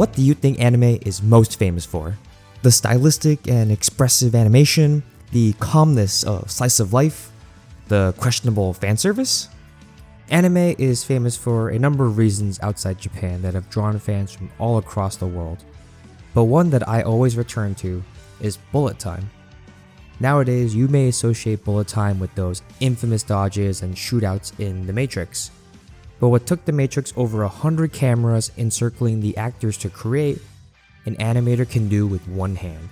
What do you think anime is most famous for? The stylistic and expressive animation, the calmness of slice of life, the questionable fan service? Anime is famous for a number of reasons outside Japan that have drawn fans from all across the world. But one that I always return to is bullet time. Nowadays, you may associate bullet time with those infamous dodges and shootouts in The Matrix. But what took The Matrix over 100 cameras encircling the actors to create, an animator can do with one hand.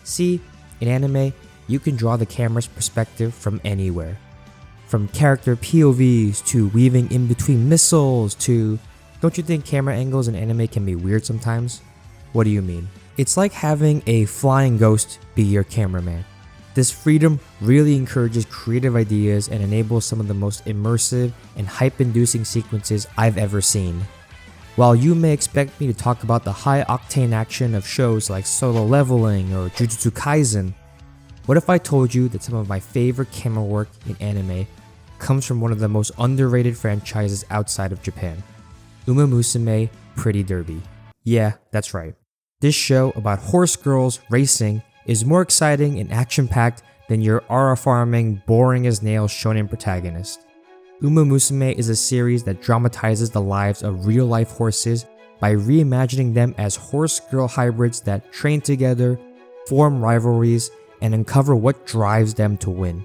See, in anime, you can draw the camera's perspective from anywhere. From character POVs to weaving in between missiles to... Don't you think camera angles in anime can be weird sometimes? What do you mean? It's like having a flying ghost be your cameraman. This freedom really encourages creative ideas and enables some of the most immersive and hype-inducing sequences I've ever seen. While you may expect me to talk about the high-octane action of shows like Solo Leveling or Jujutsu Kaisen, what if I told you that some of my favorite camera work in anime comes from one of the most underrated franchises outside of Japan, Uma Musume Pretty Derby. Yeah, that's right. This show about horse girls racing is more exciting and action-packed than your aura farming, boring as nails shonen protagonist. Uma Musume is a series that dramatizes the lives of real-life horses by reimagining them as horse-girl hybrids that train together, form rivalries, and uncover what drives them to win.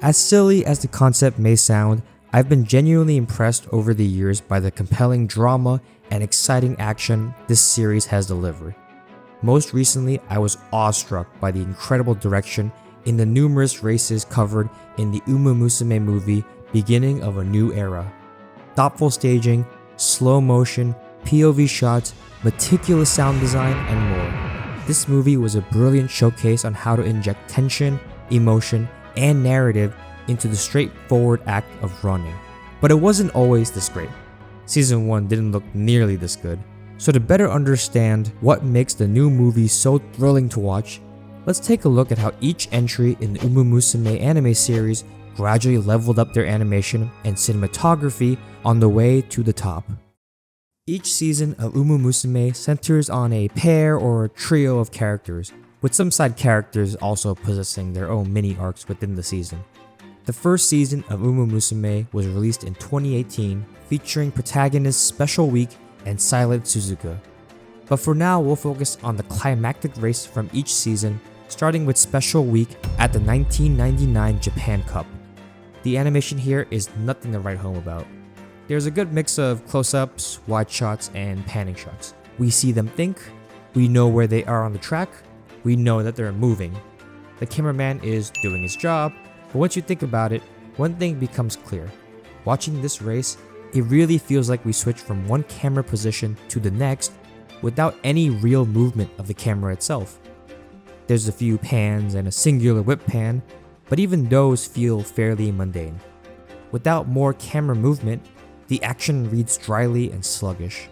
As silly as the concept may sound, I've been genuinely impressed over the years by the compelling drama and exciting action this series has delivered. Most recently, I was awestruck by the incredible direction in the numerous races covered in the Uma Musume movie Beginning of a New Era. Thoughtful staging, slow motion, POV shots, meticulous sound design, and more. This movie was a brilliant showcase on how to inject tension, emotion, and narrative into the straightforward act of running. But it wasn't always this great. Season 1 didn't look nearly this good. So to better understand what makes the new movie so thrilling to watch, let's take a look at how each entry in the Uma Musume anime series gradually leveled up their animation and cinematography on the way to the top. Each season of Uma Musume centers on a pair or trio of characters, with some side characters also possessing their own mini arcs within the season. The first season of Uma Musume was released in 2018, featuring protagonist Special Week and Silent Suzuka. But for now, we'll focus on the climactic race from each season, starting with Special Week at the 1999 Japan Cup. The animation here is nothing to write home about. There's a good mix of close-ups, wide shots, and panning shots. We see them think, we know where they are on the track, we know that they're moving. The cameraman is doing his job, but once you think about it, one thing becomes clear. Watching this race, it really feels like we switch from one camera position to the next without any real movement of the camera itself. There's a few pans and a singular whip pan, but even those feel fairly mundane. Without more camera movement, the action reads dryly and sluggish.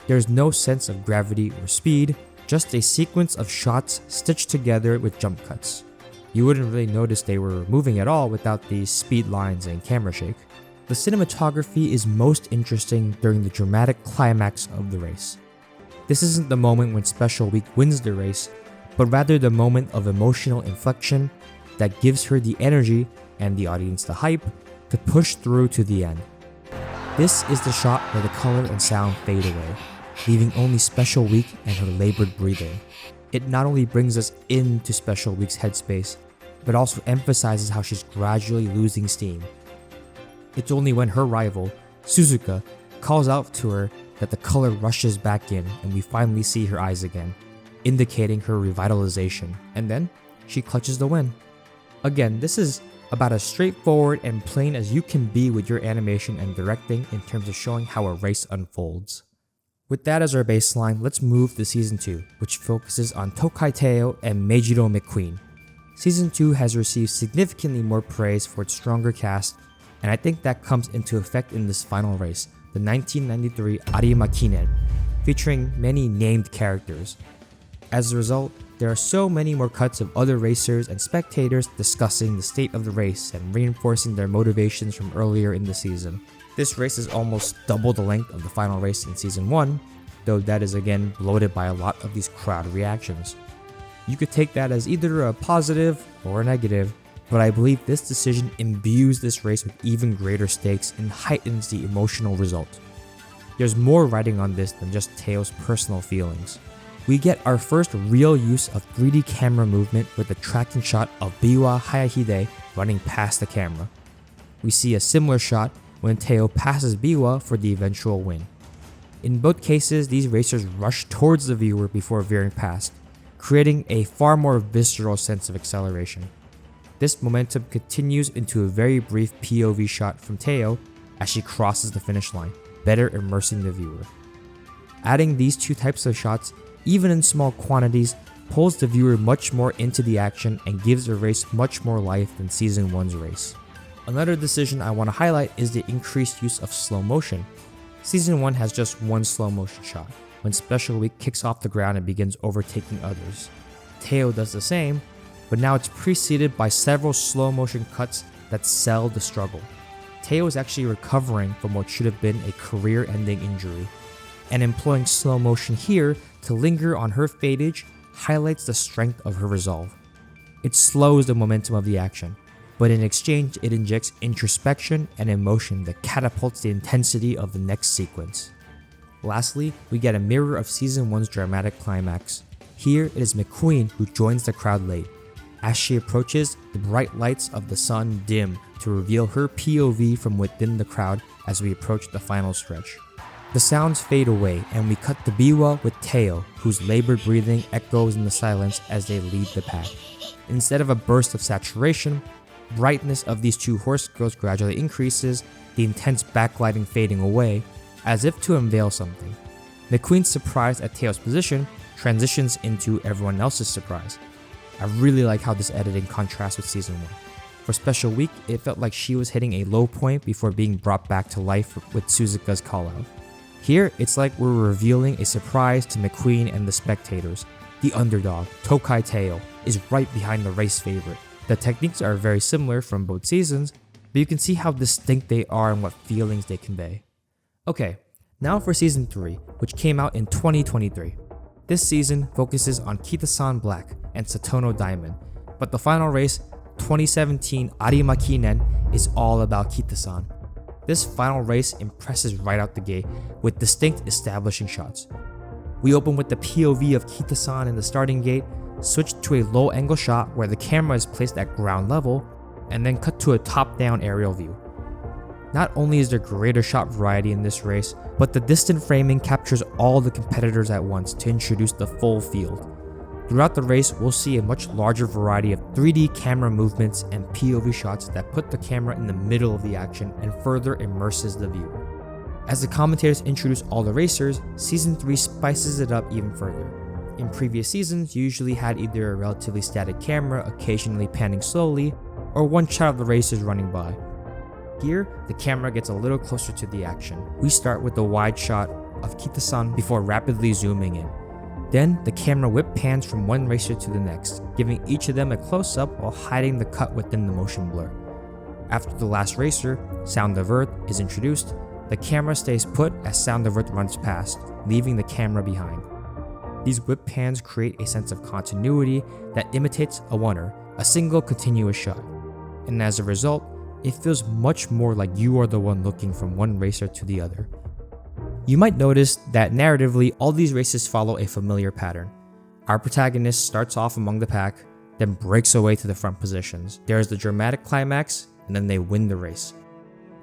There's no sense of gravity or speed, just a sequence of shots stitched together with jump cuts. You wouldn't really notice they were moving at all without these speed lines and camera shake. The cinematography is most interesting during the dramatic climax of the race. This isn't the moment when Special Week wins the race, but rather the moment of emotional inflection that gives her the energy and the audience the hype to push through to the end. This is the shot where the color and sound fade away, leaving only Special Week and her labored breathing. It not only brings us into Special Week's headspace, but also emphasizes how she's gradually losing steam. It's only when her rival, Suzuka, calls out to her that the color rushes back in and we finally see her eyes again, indicating her revitalization, and then she clutches the win. Again, this is about as straightforward and plain as you can be with your animation and directing in terms of showing how a race unfolds. With that as our baseline, let's move to Season 2, which focuses on Tokai Teo and Meijiro McQueen. Season 2 has received significantly more praise for its stronger cast, and I think that comes into effect in this final race, the 1993 Arima Kinen, featuring many named characters. As a result, there are so many more cuts of other racers and spectators discussing the state of the race and reinforcing their motivations from earlier in the season. This race is almost double the length of the final race in Season 1, though that is again bloated by a lot of these crowd reactions. You could take that as either a positive or a negative, but I believe this decision imbues this race with even greater stakes and heightens the emotional result. There's more writing on this than just Teo's personal feelings. We get our first real use of 3D camera movement with the tracking shot of Biwa Hayahide running past the camera. We see a similar shot when Teo passes Biwa for the eventual win. In both cases, these racers rush towards the viewer before veering past, creating a far more visceral sense of acceleration. This momentum continues into a very brief POV shot from Teo as she crosses the finish line, better immersing the viewer. Adding these two types of shots, even in small quantities, pulls the viewer much more into the action and gives the race much more life than Season 1's race. Another decision I want to highlight is the increased use of slow motion. Season 1 has just one slow motion shot, when Special Week kicks off the ground and begins overtaking others. Teo does the same, but now it's preceded by several slow motion cuts that sell the struggle. Teo is actually recovering from what should have been a career-ending injury, and employing slow motion here to linger on her fadage highlights the strength of her resolve. It slows the momentum of the action, but in exchange it injects introspection and emotion that catapults the intensity of the next sequence. Lastly, we get a mirror of Season 1's dramatic climax. Here it is McQueen who joins the crowd late. As she approaches, the bright lights of the sun dim to reveal her POV from within the crowd as we approach the final stretch. The sounds fade away and we cut to Biwa with Teo, whose labored breathing echoes in the silence as they lead the pack. Instead of a burst of saturation, brightness of these two horse girls gradually increases, the intense backlighting fading away, as if to unveil something. McQueen's surprise at Teo's position transitions into everyone else's surprise. I really like how this editing contrasts with Season 1. For Special Week, it felt like she was hitting a low point before being brought back to life with Suzuka's callout. Here, it's like we're revealing a surprise to McQueen and the spectators. The underdog, Tokai Teo, is right behind the race favorite. The techniques are very similar from both seasons, but you can see how distinct they are and what feelings they convey. Okay, now for Season 3, which came out in 2023. This season focuses on Kita-san Black and Satono Diamond, but the final race, 2017 Arima Kinen, is all about Kita-san. This final race impresses right out the gate with distinct establishing shots. We open with the POV of Kita-san in the starting gate, switch to a low angle shot where the camera is placed at ground level, and then cut to a top-down aerial view. Not only is there greater shot variety in this race, but the distant framing captures all the competitors at once to introduce the full field. Throughout the race, we'll see a much larger variety of 3D camera movements and POV shots that put the camera in the middle of the action and further immerses the viewer. As the commentators introduce all the racers, Season 3 spices it up even further. In previous seasons, you usually had either a relatively static camera occasionally panning slowly, or one shot of the racers running by. Here, the camera gets a little closer to the action. We start with a wide shot of Kita-san before rapidly zooming in. Then, the camera whip pans from one racer to the next, giving each of them a close-up while hiding the cut within the motion blur. After the last racer, Sound of Earth, is introduced, the camera stays put as Sound of Earth runs past, leaving the camera behind. These whip pans create a sense of continuity that imitates a oneer, a single continuous shot. And as a result, it feels much more like you are the one looking from one racer to the other. You might notice that narratively, all these races follow a familiar pattern. Our protagonist starts off among the pack, then breaks away to the front positions. There is the dramatic climax, and then they win the race.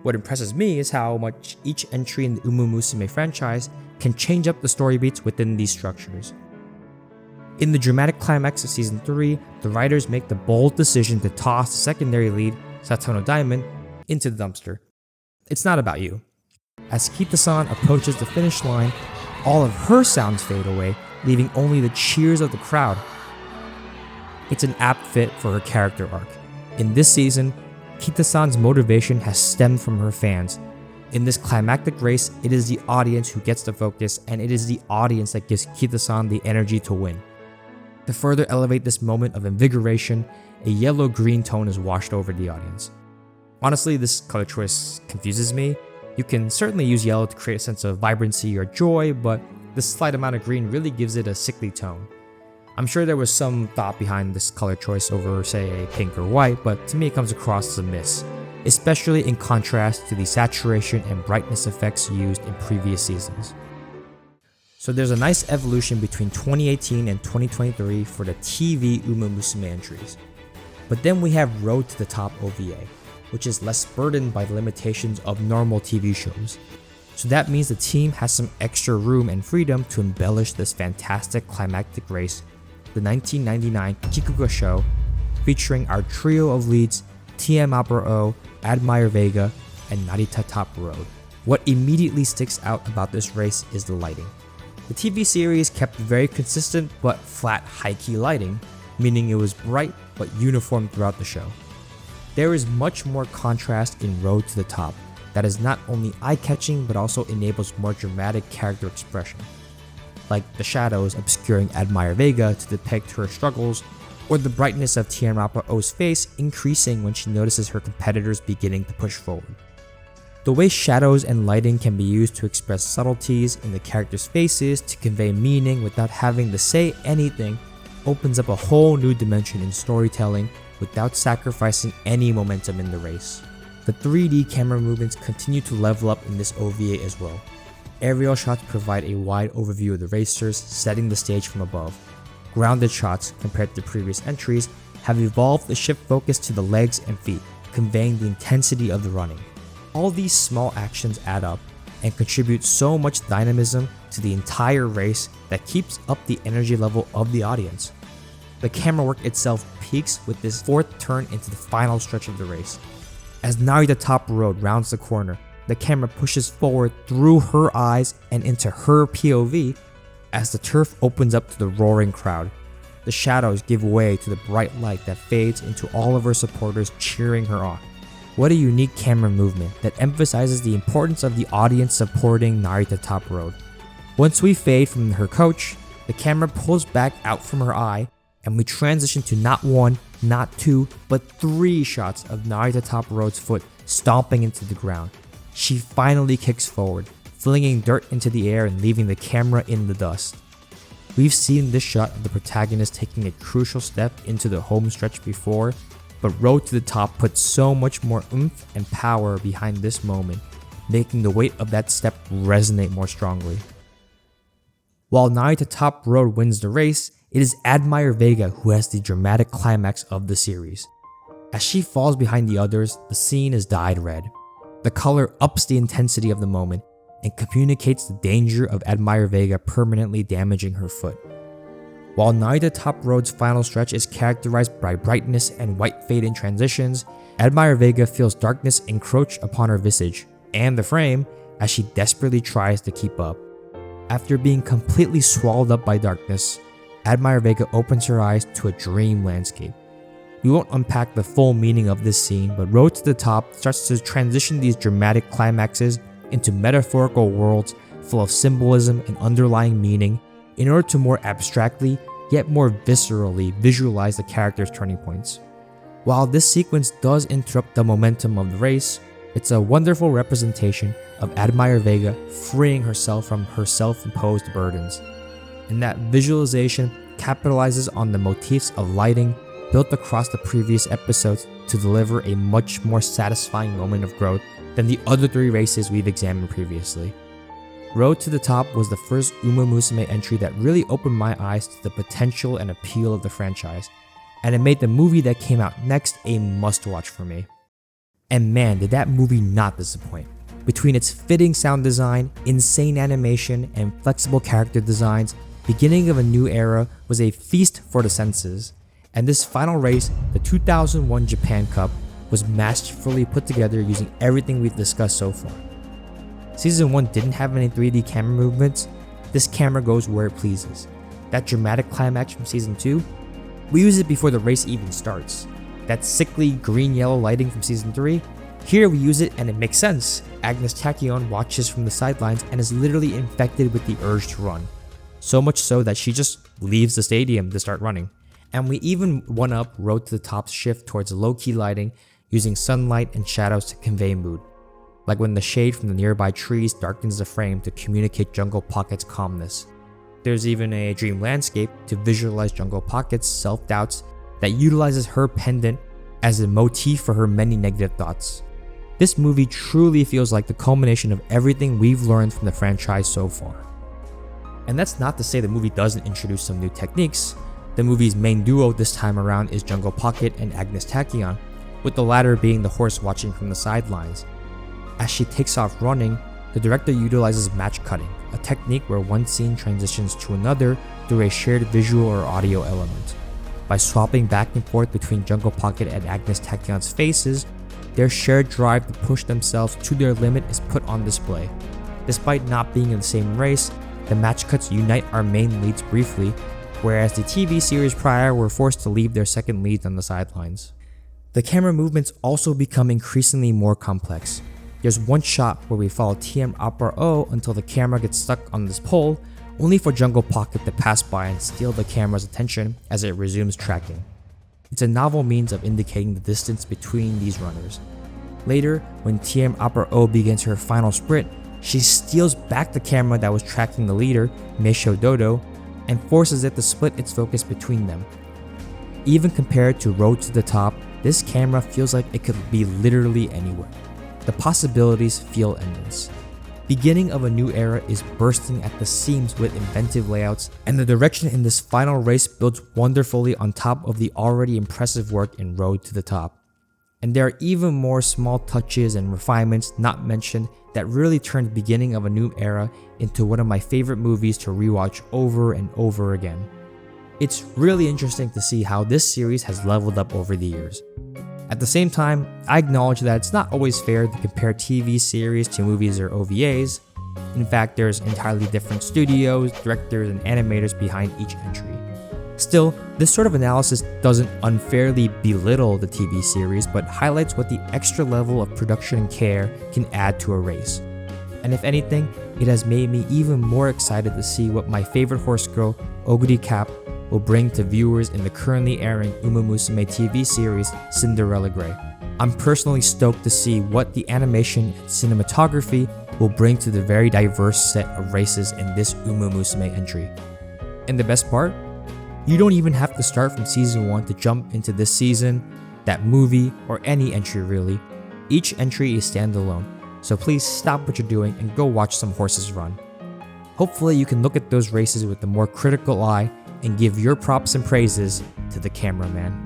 What impresses me is how much each entry in the Uma Musume franchise can change up the story beats within these structures. In the dramatic climax of Season 3, the writers make the bold decision to toss the secondary lead, Satono Diamond, into the dumpster. It's not about you. As Kita-san approaches the finish line, all of her sounds fade away, leaving only the cheers of the crowd. It's an apt fit for her character arc. In this season, Kita-san's motivation has stemmed from her fans. In this climactic race, it is the audience who gets the focus, and it is the audience that gives Kita-san the energy to win. To further elevate this moment of invigoration, a yellow-green tone is washed over the audience. Honestly, this color choice confuses me. You can certainly use yellow to create a sense of vibrancy or joy, but This slight amount of green really gives it a sickly tone. I'm sure there was some thought behind this color choice over, say, a pink or white, but to me it comes across as a miss, especially in contrast to the saturation and brightness effects used in previous seasons. So there's a nice evolution between 2018 and 2023 for the TV Uma Musume entries. But then we have Road to the Top OVA, which is less burdened by the limitations of normal TV shows. So that means the team has some extra room and freedom to embellish this fantastic climactic race, the 1999 Kikuga show, featuring our trio of leads Cinematography, Admire Vega, and Narita Top Road. What immediately sticks out about this race is the lighting. The TV series kept very consistent but flat high-key lighting, meaning it was bright but uniform throughout the show. There is much more contrast in Road to the Top that is not only eye-catching but also enables more dramatic character expression, like the shadows obscuring Admire Vega to depict her struggles, or the brightness of Tianrapao's face increasing when she notices her competitors beginning to push forward. The way shadows and lighting can be used to express subtleties in the characters' faces to convey meaning without having to say anything opens up a whole new dimension in storytelling without sacrificing any momentum in the race. The 3D camera movements continue to level up in this OVA as well. Aerial shots provide a wide overview of the racers, setting the stage from above. Grounded shots, compared to previous entries, have evolved the shift focus to the legs and feet, conveying the intensity of the running. All these small actions add up and contribute so much dynamism to the entire race that keeps up the energy level of the audience. The camera work itself peaks with this fourth turn into the final stretch of the race. As Narita Top Road rounds the corner, the camera pushes forward through her eyes and into her POV as the turf opens up to the roaring crowd. The shadows give way to the bright light that fades into all of her supporters cheering her on. What a unique camera movement that emphasizes the importance of the audience supporting Narita Top Road. Once we fade from her coach, the camera pulls back out from her eye and we transition to not one, not two, but 3 shots of Narita Top Road's foot stomping into the ground. She finally kicks forward, flinging dirt into the air and leaving the camera in the dust. We've seen this shot of the protagonist taking a crucial step into the home stretch before, but Road to the Top puts so much more oomph and power behind this moment, making the weight of that step resonate more strongly. While Narita Top Road wins the race, it is Admire Vega who has the dramatic climax of the series. As she falls behind the others, the scene is dyed red. The color ups the intensity of the moment and communicates the danger of Admire Vega permanently damaging her foot. While Narita Top Road's final stretch is characterized by brightness and white fade-in transitions, Admire Vega feels darkness encroach upon her visage and the frame as she desperately tries to keep up. After being completely swallowed up by darkness, Admire Vega opens her eyes to a dream landscape. We won't unpack the full meaning of this scene, but Road to the Top starts to transition these dramatic climaxes into metaphorical worlds full of symbolism and underlying meaning in order to more abstractly, yet more viscerally visualize the characters' turning points. While this sequence does interrupt the momentum of the race, it's a wonderful representation of Admire Vega freeing herself from her self-imposed burdens. And that visualization capitalizes on the motifs of lighting built across the previous episodes to deliver a much more satisfying moment of growth than the other 3 races we've examined previously. Road to the Top was the first Uma Musume entry that really opened my eyes to the potential and appeal of the franchise, and it made the movie that came out next a must-watch for me. And man, did that movie not disappoint. Between its fitting sound design, insane animation, and flexible character designs, beginning of a new era was a feast for the senses. And this final race, the 2001 Japan Cup, was masterfully put together using everything we've discussed so far. Season 1 didn't have any 3D camera movements. This camera goes where it pleases. That dramatic climax from Season 2, we use it before the race even starts. That sickly green-yellow lighting from Season 3, here we use it and it makes sense. Agnes Tachyon watches from the sidelines and is literally infected with the urge to run. So much so that she just leaves the stadium to start running. And we even one-up Road to the Top's shift towards low-key lighting using sunlight and shadows to convey mood. like when the shade from the nearby trees darkens the frame to communicate Jungle Pocket's calmness. There's even a dream landscape to visualize Jungle Pocket's self-doubts that utilizes her pendant as a motif for her many negative thoughts. This movie truly feels like the culmination of everything we've learned from the franchise so far. And that's not to say the movie doesn't introduce some new techniques. The movie's main duo this time around is Jungle Pocket and Agnes Tachyon, with the latter being the horse watching from the sidelines. As she takes off running, the director utilizes match cutting, a technique where one scene transitions to another through a shared visual or audio element. By swapping back and forth between Jungle Pocket and Agnes Tachyon's faces, their shared drive to push themselves to their limit is put on display. Despite not being in the same race, the match cuts unite our main leads briefly, whereas the TV series prior were forced to leave their second leads on the sidelines. The camera movements also become increasingly more complex. There's one shot where we follow TM Opera O until the camera gets stuck on this pole, only for Jungle Pocket to pass by and steal the camera's attention as it resumes tracking. It's a novel means of indicating the distance between these runners. Later, when TM Opera O begins her final sprint, she steals back the camera that was tracking the leader, Meisho Dodo, and forces it to split its focus between them. Even compared to Road to the Top, this camera feels like it could be literally anywhere. The possibilities feel endless. Beginning of a new era is bursting at the seams with inventive layouts, and the direction in this final race builds wonderfully on top of the already impressive work in Road to the Top. And there are even more small touches and refinements not mentioned that really turn the beginning of a new era into one of my favorite movies to rewatch over and over again. It's really interesting to see how this series has leveled up over the years. At the same time, I acknowledge that it's not always fair to compare TV series to movies or OVAs. In fact, there's entirely different studios, directors, and animators behind each entry. Still, this sort of analysis doesn't unfairly belittle the TV series, but highlights what the extra level of production and care can add to a race. And if anything, it has made me even more excited to see what my favorite horse girl, Oguri Cap, will bring to viewers in the currently airing Uma Musume TV series Cinderella Grey. I'm personally stoked to see what the animation and cinematography will bring to the very diverse set of races in this Uma Musume entry. And the best part? You don't even have to start from season 1 to jump into this season, that movie, or any entry really. Each entry is standalone, so please stop what you're doing and go watch some horses run. Hopefully you can look at those races with a more critical eye and give your props and praises to the cameraman.